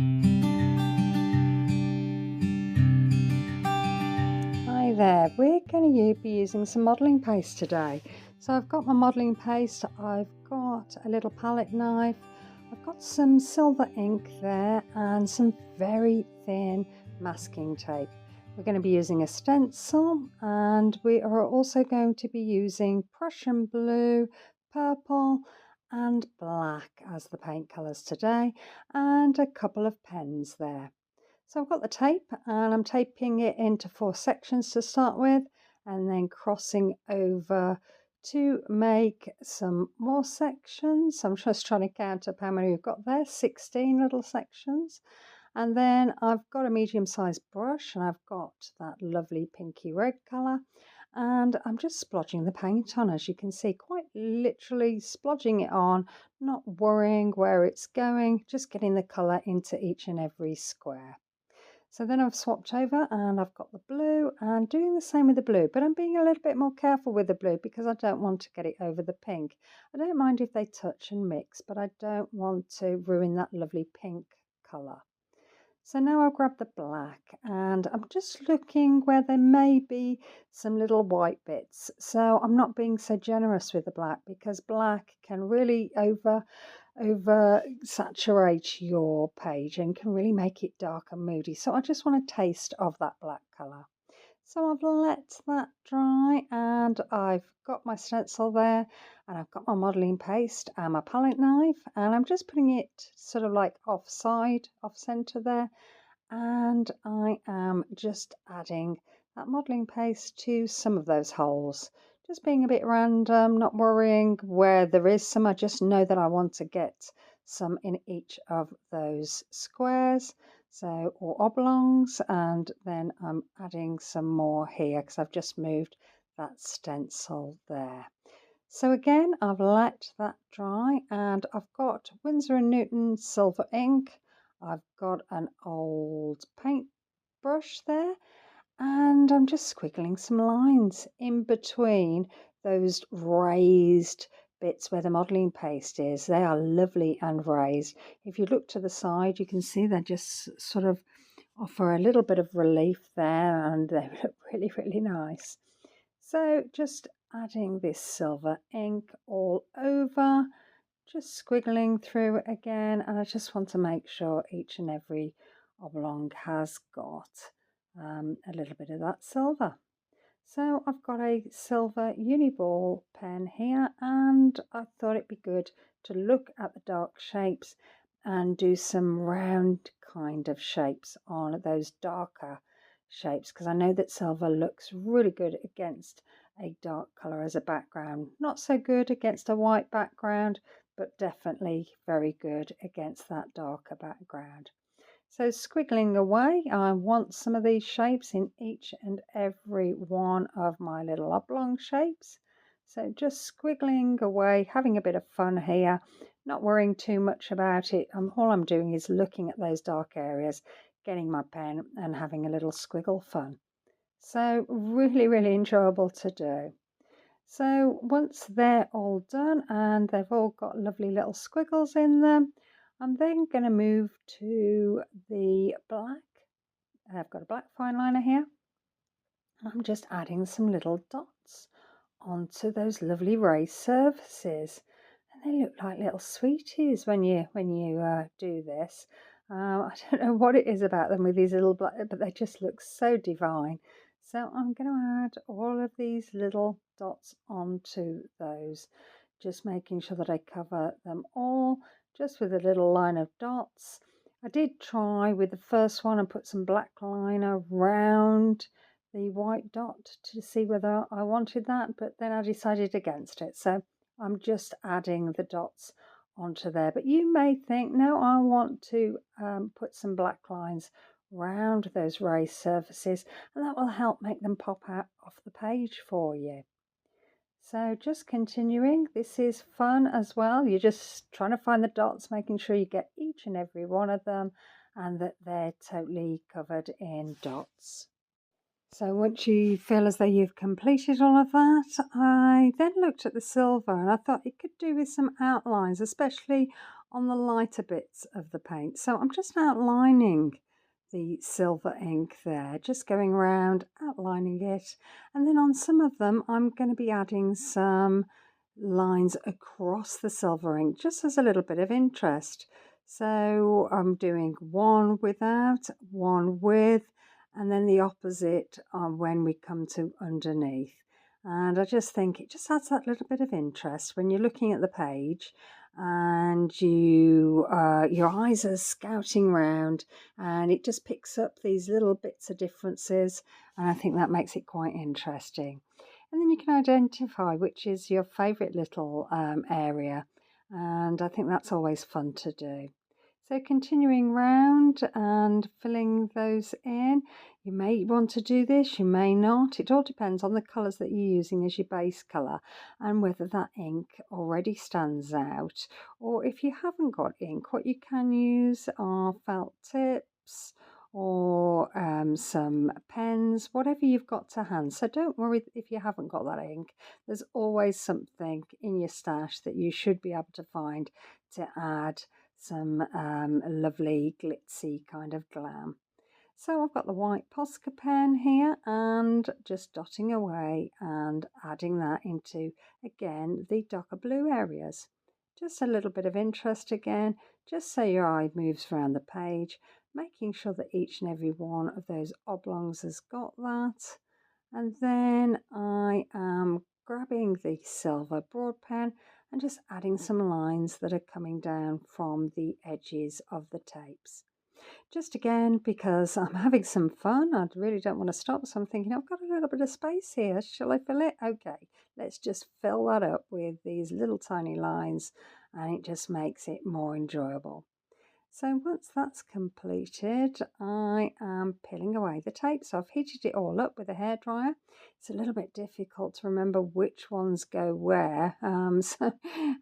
Hi there, we're going to be using some modelling paste today. So I've got my modelling paste, I've got a little palette knife, I've got some silver ink there and some very thin masking tape. We're going to be using a stencil and we are also going to be using Prussian blue, purple and black as the paint colours today, and a couple of pens there. So I've got the tape and I'm taping it into 4 sections to start with, and then crossing over to make some more sections. I'm just trying to count up how many we've got there, 16 little sections. And then I've got a medium-sized brush and I've got that lovely pinky red colour. And I'm just splodging the paint on, as you can see, quite literally splodging it on, not worrying where it's going, just getting the colour into each and every square. So then I've swapped over and I've got the blue and doing the same with the blue, but I'm being a little bit more careful with the blue because I don't want to get it over the pink. I don't mind if they touch and mix, but I don't want to ruin that lovely pink colour. So now I'll grab the black and I'm just looking where there may be some little white bits. So I'm not being so generous with the black because black can really over saturate your page and can really make it dark and moody. So I just want a taste of that black colour. So I've let that dry and I've got my stencil there and I've got my modelling paste and my palette knife, and I'm just putting it sort of like off centre there, and I am just adding that modelling paste to some of those holes. Just being a bit random, not worrying where there is some. I just know that I want to get some in each of those squares, so, or oblongs, and then I'm adding some more here because I've just moved that stencil there. So again, I've let that dry and I've got Winsor & Newton silver ink. I've got an old paint brush there and I'm just squiggling some lines in between those raised bits where the modelling paste is. They are lovely and raised. If you look to the side, you can see they just sort of offer a little bit of relief there and they look really, really nice. So just adding this silver ink all over, just squiggling through it again, and I just want to make sure each and every oblong has got a little bit of that silver. So I've got a silver Uniball pen here, and I thought it'd be good to look at the dark shapes and do some round kind of shapes on those darker shapes, because I know that silver looks really good against a dark colour as a background. Not so good against a white background, but definitely very good against that darker background. So squiggling away, I want some of these shapes in each and every one of my little oblong shapes. So just squiggling away, having a bit of fun here, not worrying too much about it. All I'm doing is looking at those dark areas, getting my pen and having a little squiggle fun. So really, really enjoyable to do. So once they're all done and they've all got lovely little squiggles in them, I'm then going to move to the black. I've got a black fine liner here. I'm just adding some little dots onto those lovely raised surfaces. And they look like little sweeties when you do this. I don't know what it is about them with these little black, but they just look so divine. So I'm going to add all of these little dots onto those, just making sure that I cover them all just with a little line of dots. I did try with the first one and put some black liner around the white dot to see whether I wanted that, but then I decided against it. So I'm just adding the dots onto there. But you may think, no, I want to put some black lines round those raised surfaces, and that will help make them pop out off the page for you. So just continuing, this is fun as well. You're just trying to find the dots, making sure you get each and every one of them and that they're totally covered in dots. So once you feel as though you've completed all of that, I then looked at the silver and I thought it could do with some outlines, especially on the lighter bits of the paint. So I'm just outlining the silver ink there, just going around outlining it, and then on some of them I'm going to be adding some lines across the silver ink just as a little bit of interest. So I'm doing one without, one with, and then the opposite when we come to underneath. And I just think it just adds that little bit of interest when you're looking at the page and your eyes are scouting round, and it just picks up these little bits of differences, and I think that makes it quite interesting. And then you can identify which is your favourite little area, and I think that's always fun to do. So continuing round and filling those in. You may want to do this, you may not. It all depends on the colours that you're using as your base colour and whether that ink already stands out. Or if you haven't got ink, what you can use are felt tips or some pens, whatever you've got to hand. So don't worry if you haven't got that ink. There's always something in your stash that you should be able to find to add some lovely glitzy kind of glam. So I've got the white Posca pen here and just dotting away and adding that into, again, the darker blue areas. Just a little bit of interest again, just so your eye moves around the page, making sure that each and every one of those oblongs has got that. And then I am grabbing the silver broad pen and just adding some lines that are coming down from the edges of the tapes. Just again, because I'm having some fun, I really don't want to stop, so I'm thinking I've got a little bit of space here. Shall I fill it? Okay, let's just fill that up with these little tiny lines, and it just makes it more enjoyable. So once that's completed, I am peeling away the tape. So I've heated it all up with a hairdryer. It's a little bit difficult to remember which ones go where. So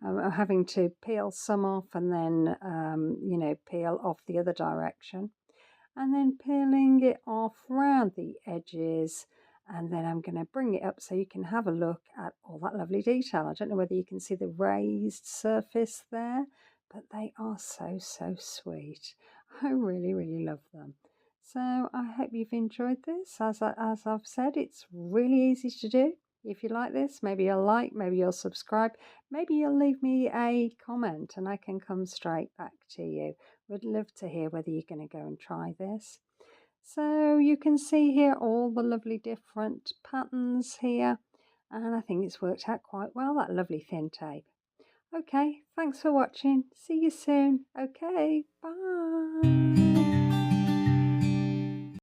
I'm having to peel some off and then, peel off the other direction. And then peeling it off round the edges. And then I'm going to bring it up so you can have a look at all that lovely detail. I don't know whether you can see the raised surface there, but they are so sweet. I really love them. So I hope you've enjoyed this. As I've said, it's really easy to do. If you like this, maybe you'll like, maybe you'll subscribe, maybe you'll leave me a comment and I can come straight back to you. Would love to hear whether you're going to go and try this. So you can see here all the lovely different patterns here, and I think it's worked out quite well, that lovely thin tape. Okay, thanks for watching. See you soon. Okay, bye.